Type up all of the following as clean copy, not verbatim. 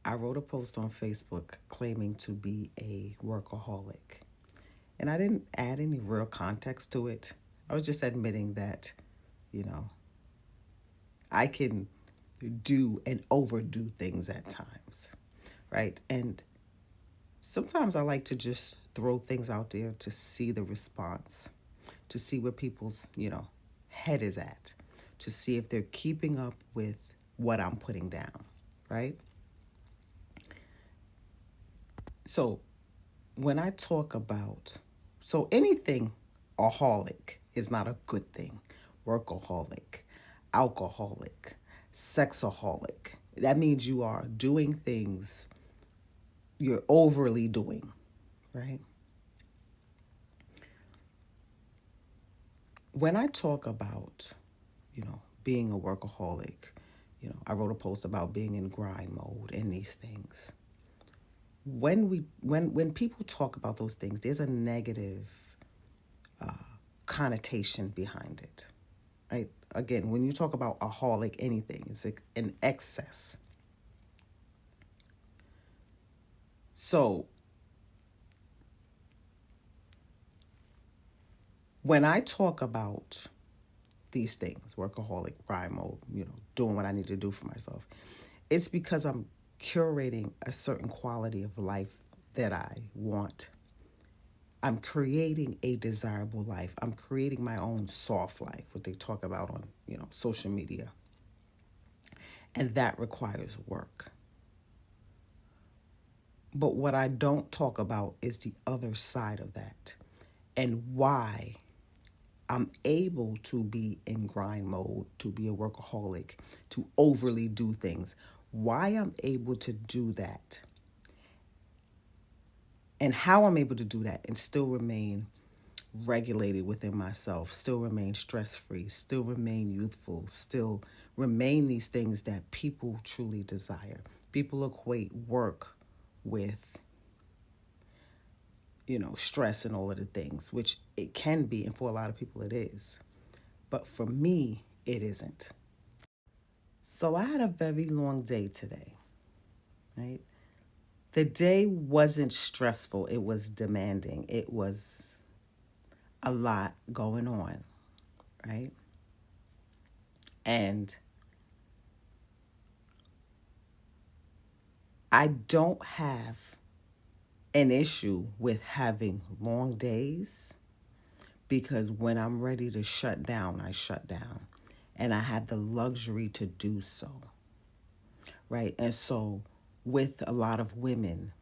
I wrote a post on Facebook claiming to be a workaholic. And I didn't add any real context to it. I was just admitting that, you know, I can do and overdo things at times, right? And sometimes I like to just throw things out there to see the response, to see where people's, head is at, to see if they're keeping up with what I'm putting down, right? So when I talk about, so anything aholic is not a good thing. Workaholic, alcoholic, sexaholic. That means you are doing things you're overly doing, right? When I talk about, being a workaholic, I wrote a post about being in grind mode and these things. When people talk about those things, there's a negative connotation behind it. Right? Again, when you talk about a holic anything, it's like an excess. So when I talk about these things, workaholic, grind mode, doing what I need to do for myself, it's because I'm curating a certain quality of life that I want. I'm creating a desirable life. I'm creating my own soft life, what they talk about on, social media. And that requires work. But what I don't talk about is the other side of that and why I'm able to be in grind mode, to be a workaholic, to overly do things. Why I'm able to do that and how I'm able to do that and still remain regulated within myself, still remain stress free, still remain youthful, still remain these things that people truly desire. People equate work with, stress and all of the things, which it can be, and for a lot of people it is. But for me, it isn't. So I had a very long day today, right? The day wasn't stressful, it was demanding. It was a lot going on, right? And I don't have an issue with having long days because when I'm ready to shut down, I shut down. And I have the luxury to do so, right? And so, with a lot of women,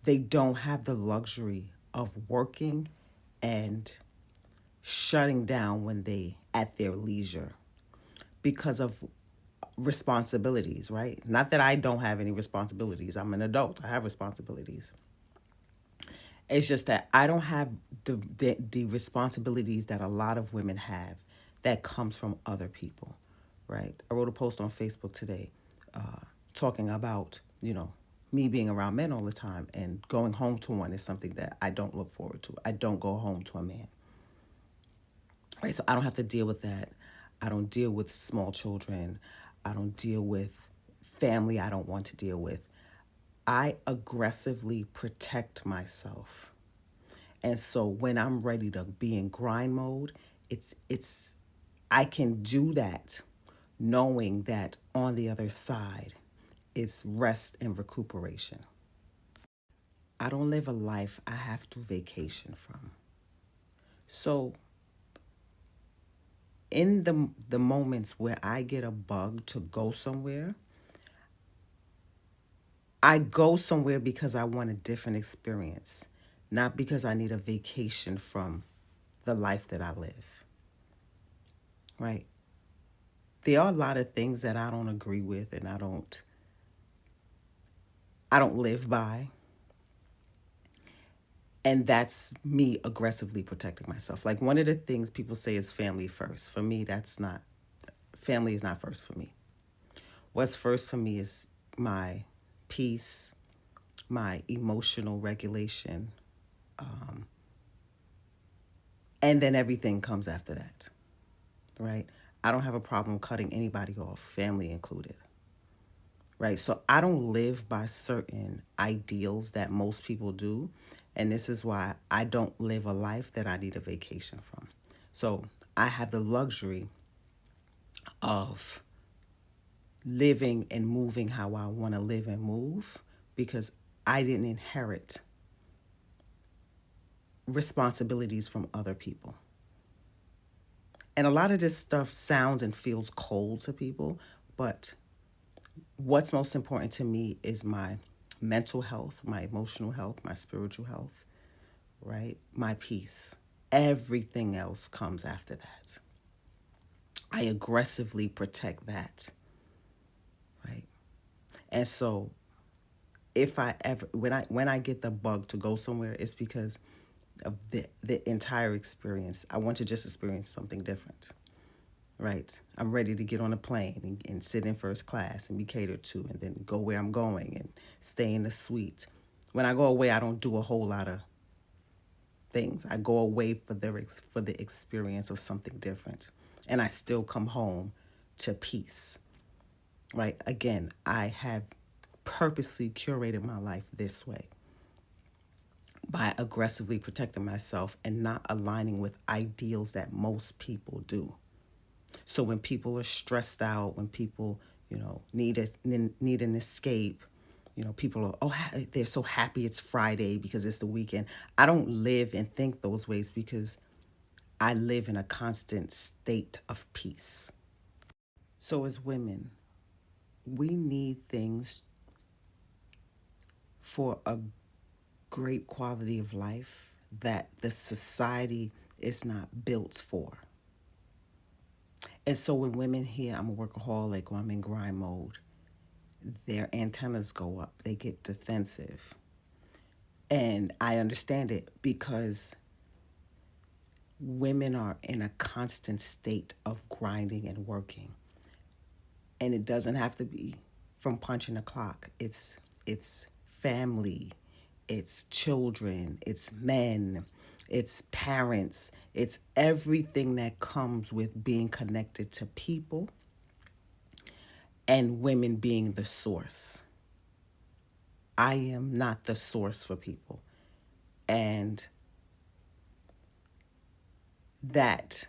they don't have the luxury of working and shutting down when they at their leisure because of responsibilities, right? Not that I don't have any responsibilities. I'm an adult. I have responsibilities. It's just that I don't have the responsibilities that a lot of women have that comes from other people, right? I wrote a post on Facebook today talking about, me being around men all the time and going home to one is something that I don't look forward to. I don't go home to a man, right? So I don't have to deal with that. I don't deal with small children. I don't deal with family I don't want to deal with. I aggressively protect myself. And so when I'm ready to be in grind mode, it's I can do that knowing that on the other side is rest and recuperation. I don't live a life I have to vacation from. So in the moments where I get a bug to go somewhere, I go somewhere because I want a different experience, not because I need a vacation from the life that I live. Right? There are a lot of things that I don't agree with and I don't live by. And that's me aggressively protecting myself. Like one of the things people say is family first. For me, that's not family is not first for me. What's first for me is my peace, my emotional regulation, and then everything comes after that, right? I don't have a problem cutting anybody off, family included, right? So I don't live by certain ideals that most people do. And this is why I don't live a life that I need a vacation from. So I have the luxury of living and moving how I want to live and move because I didn't inherit responsibilities from other people. And a lot of this stuff sounds and feels cold to people, but what's most important to me is my mental health, my emotional health, my spiritual health, right? My peace. Everything else comes after that. I aggressively protect that, right? And so if I ever when I get the bug to go somewhere, it's because of the entire experience. I want to just experience something different. Right. I'm ready to get on a plane and sit in first class and be catered to and then go where I'm going and stay in the suite. When I go away, I don't do a whole lot of things. I go away for the experience of something different. And I still come home to peace. Right? Again, I have purposely curated my life this way by aggressively protecting myself and not aligning with ideals that most people do. So when people are stressed out, when people, need an escape, people are they're so happy it's Friday because it's the weekend. I don't live and think those ways because I live in a constant state of peace. So as women, we need things for a great quality of life that the society is not built for. And so when women hear I'm a workaholic or I'm in grind mode, their antennas go up. They get defensive. And I understand it because women are in a constant state of grinding and working. And it doesn't have to be from punching a clock. It's family, it's children, it's men, it's parents, it's everything that comes with being connected to people and women being the source. I am not the source for people. And that,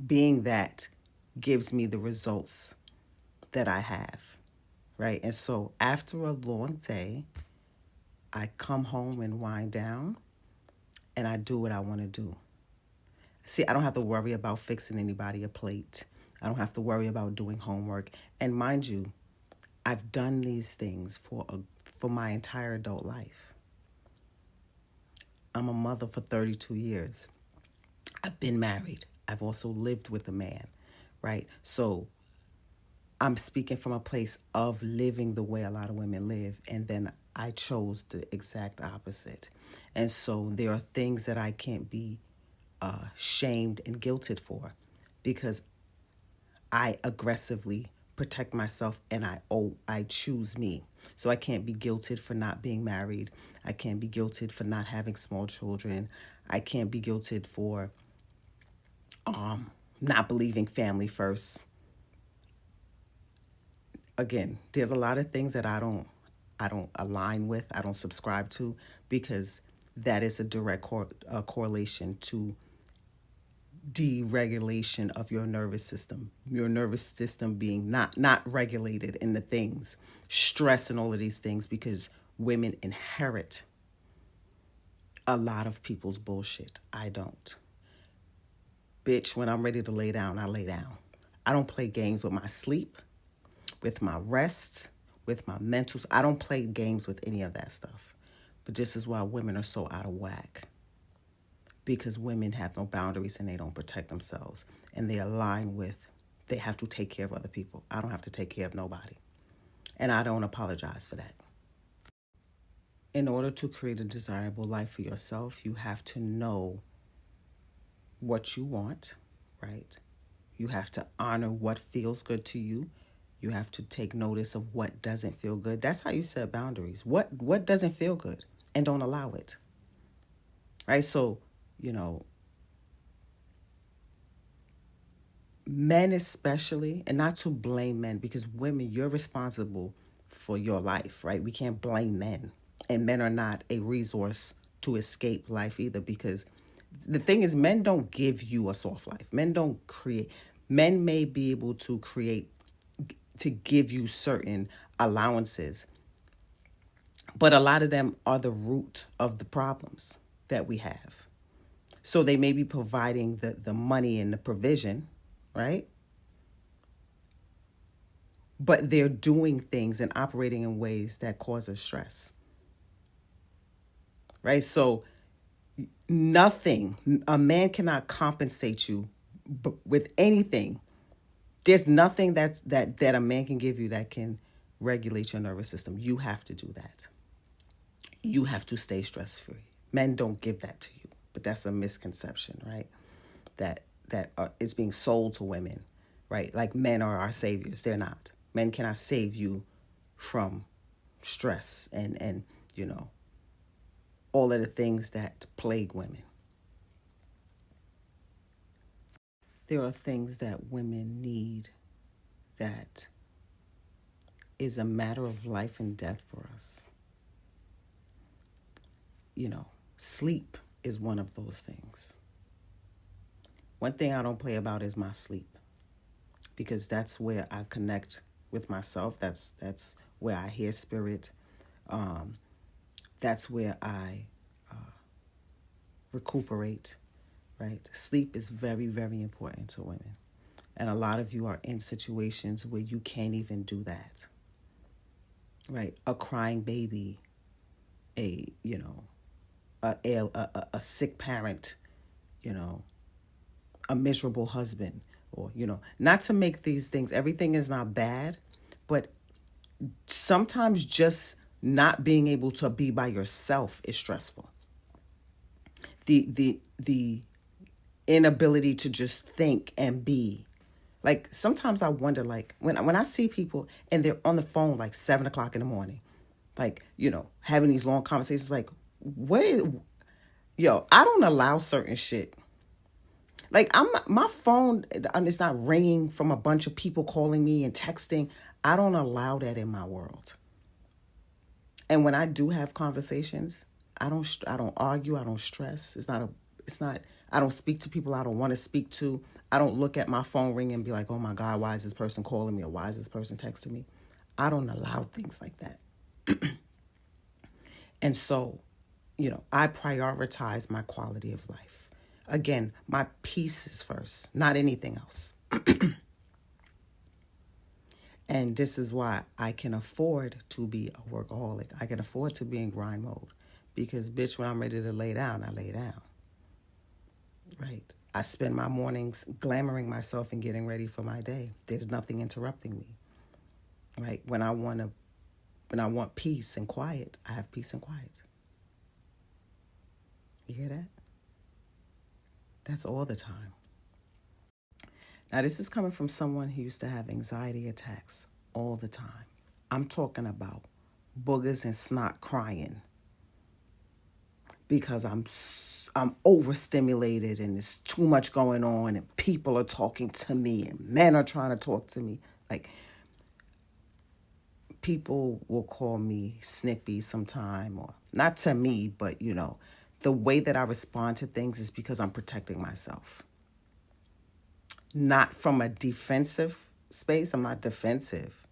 being that, gives me the results that I have, right? And so after a long day, I come home and wind down and I do what I want to do. See, I don't have to worry about fixing anybody a plate. I don't have to worry about doing homework. And mind you, I've done these things for my entire adult life. I'm a mother for 32 years. I've been married. I've also lived with a man, right? So I'm speaking from a place of living the way a lot of women live. And then I chose the exact opposite. And so there are things that I can't be shamed and guilted for because I aggressively protect myself and I choose me. So I can't be guilted for not being married. I can't be guilted for not having small children. I can't be guilted for not believing family first. Again, there's a lot of things that I don't align with, I don't subscribe to because that is a direct correlation to deregulation of your nervous system. Your nervous system being not regulated in the things, stress and all of these things because women inherit a lot of people's bullshit. I don't. Bitch, when I'm ready to lay down, I lay down. I don't play games with my sleep, with my rest, with my mentals. I don't play games with any of that stuff. But this is why women are so out of whack. Because women have no boundaries and they don't protect themselves. And they align with, they have to take care of other people. I don't have to take care of nobody. And I don't apologize for that. In order to create a desirable life for yourself, you have to know what you want, right? You have to honor what feels good to you. You have to take notice of what doesn't feel good. That's how you set boundaries. What doesn't feel good and don't allow it. Right? So, you know, men especially, and not to blame men, because women, you're responsible for your life, right? We can't blame men. And men are not a resource to escape life either, because the thing is, men don't give you a soft life. Men don't create. Men may be able to create, to give you certain allowances, but a lot of them are the root of the problems that we have. So they may be providing the money and the provision, right? But they're doing things and operating in ways that cause us stress, right? So nothing, a man cannot compensate you with anything. There's nothing that a man can give you that can regulate your nervous system. You have to do that. You have to stay stress free. Men don't give that to you, but that's a misconception, right? That is being sold to women, right? Like men are our saviors. They're not. Men cannot save you from stress and all of the things that plague women. There are things that women need that is a matter of life and death for us. Sleep is one of those things. One thing I don't play about is my sleep, because that's where I connect with myself. That's where I hear spirit. That's where I recuperate, right? Sleep is very, very important to women. And a lot of you are in situations where you can't even do that, right? A crying baby, a sick parent, a miserable husband, or not to make these things, everything is not bad, but sometimes just not being able to be by yourself is stressful. The inability to just think and be. Like sometimes I wonder, like when I see people and they're on the phone like 7 o'clock in the morning, like having these long conversations, like I don't allow certain shit. Like my phone is not ringing from a bunch of people calling me and texting. I don't allow that in my world. And when I do have conversations, I don't argue. I don't stress. It's not. I don't speak to people I don't want to speak to. I don't look at my phone ring and be like, oh my God, why is this person calling me, or why is this person texting me? I don't allow things like that. And so, I prioritize my quality of life. Again, my peace is first, not anything else. And this is why I can afford to be a workaholic. I can afford to be in grind mode. Because, bitch, when I'm ready to lay down, I lay down. Right? I spend my mornings glamoring myself and getting ready for my day. There's nothing interrupting me. Right? When I want peace and quiet, I have peace and quiet. You hear that? That's all the time. Now, this is coming from someone who used to have anxiety attacks all the time. I'm talking about boogers and snot crying because I'm overstimulated and there's too much going on and people are talking to me and men are trying to talk to me. Like, people will call me snippy sometime, or not to me, but the way that I respond to things is because I'm protecting myself. Not from a defensive space. I'm not defensive.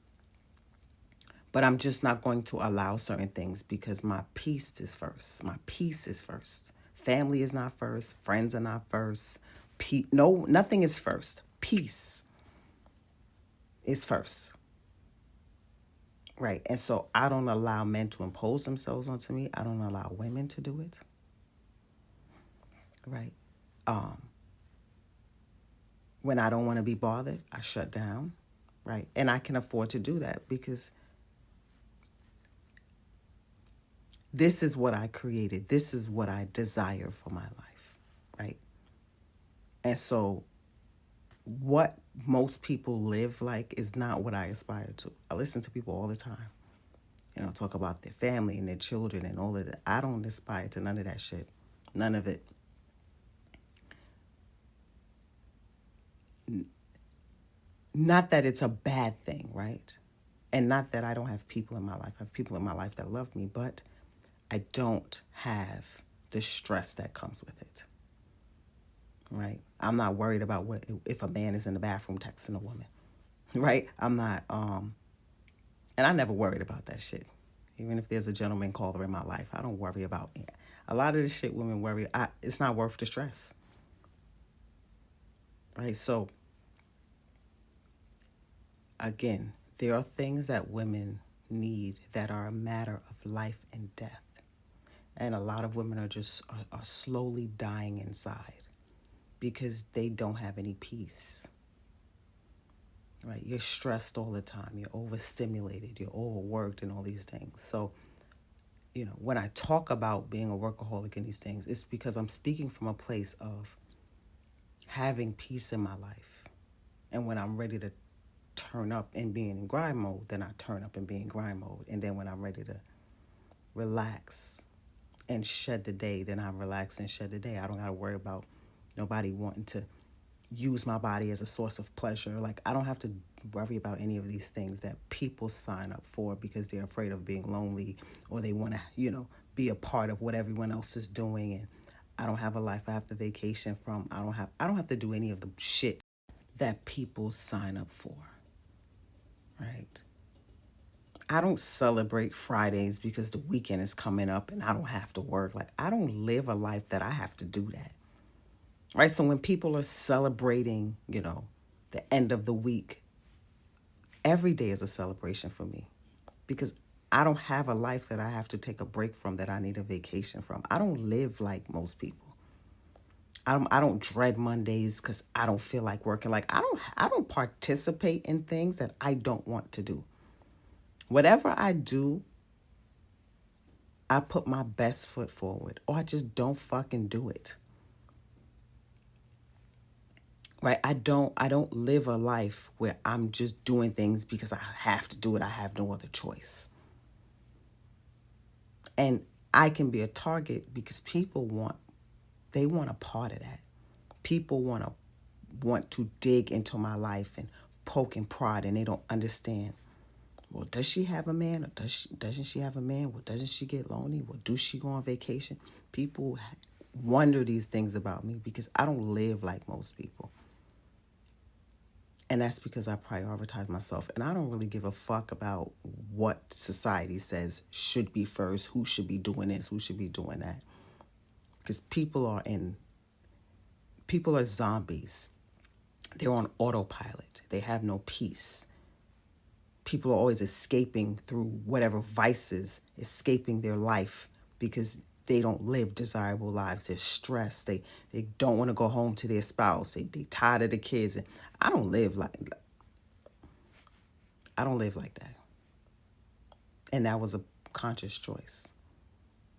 But I'm just not going to allow certain things because my peace is first. My peace is first. Family is not first. Friends are not first. No, nothing is first. Peace is first. Right. And so I don't allow men to impose themselves onto me. I don't allow women to do it. Right. When I don't want to be bothered, I shut down. Right. And I can afford to do that because this is what I created. This is what I desire for my life. Right. And so what most people live like is not what I aspire to. I listen to people all the time, talk about their family and their children and all of that. I don't aspire to none of that shit. None of it. Not that it's a bad thing, right? And not that I don't have people in my life. I have people in my life that love me, but I don't have the stress that comes with it, right? I'm not worried about what if a man is in the bathroom texting a woman, right? I'm not, and I never worried about that shit. Even if there's a gentleman caller in my life, I don't worry about it. A lot of the shit women worry, it's not worth the stress, right? So, again, there are things that women need that are a matter of life and death. And a lot of women are slowly dying inside because they don't have any peace. Right? You're stressed all the time. You're overstimulated. You're overworked and all these things. So, when I talk about being a workaholic and these things, it's because I'm speaking from a place of having peace in my life. And when I'm ready to turn up and being in grind mode, then I turn up and be in grind mode. And then when I'm ready to relax and shed the day, then I relax and shed the day. I don't got to worry about nobody wanting to use my body as a source of pleasure. Like, I don't have to worry about any of these things that people sign up for because they're afraid of being lonely or they want to, be a part of what everyone else is doing. And I don't have a life I have to vacation from. I don't have to do any of the shit that people sign up for. Right? I don't celebrate Fridays because the weekend is coming up and I don't have to work. Like, I don't live a life that I have to do that. Right? So when people are celebrating, the end of the week, every day is a celebration for me because I don't have a life that I have to take a break from, that I need a vacation from. I don't live like most people. I don't dread Mondays because I don't feel like working. Like, I don't participate in things that I don't want to do. Whatever I do, I put my best foot forward, or I just don't fucking do it. Right? I don't live a life where I'm just doing things because I have to do it. I have no other choice. And I can be a target because people want a part of that. People want to dig into my life and poke and prod, and they don't understand. Well, does she have a man, or doesn't she have a man? Well, doesn't she get lonely? Well, do she go on vacation? People wonder these things about me because I don't live like most people. And that's because I prioritize myself. And I don't really give a fuck about what society says should be first, who should be doing this, who should be doing that. Because people are zombies. They're on autopilot. They have no peace. People are always escaping through whatever vices, escaping their life because they don't live desirable lives. They're stressed. They don't want to go home to their spouse. They tired of the kids. And I don't live like that. And that was a conscious choice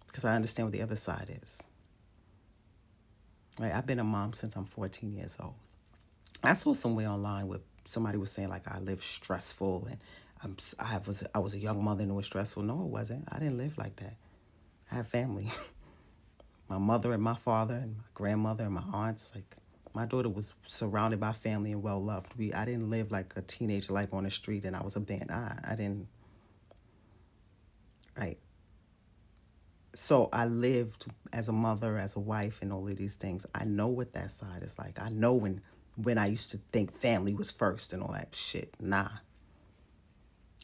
because I understand what the other side is. Right? I've been a mom since I'm 14 years old. I saw somewhere online where somebody was saying like I live stressful and I was a young mother and it was stressful. No, it wasn't. I didn't live like that. I have family. My mother and my father and my grandmother and my aunts. Like, my daughter was surrounded by family and well loved. I didn't live like a teenager life on the street and I was abandoned. I didn't. Right. So I lived as a mother, as a wife, and all of these things. I know what that side is like. I know when I used to think family was first and all that shit. Nah.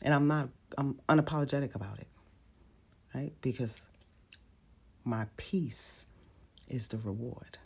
And I'm unapologetic about it, right? Because my peace is the reward.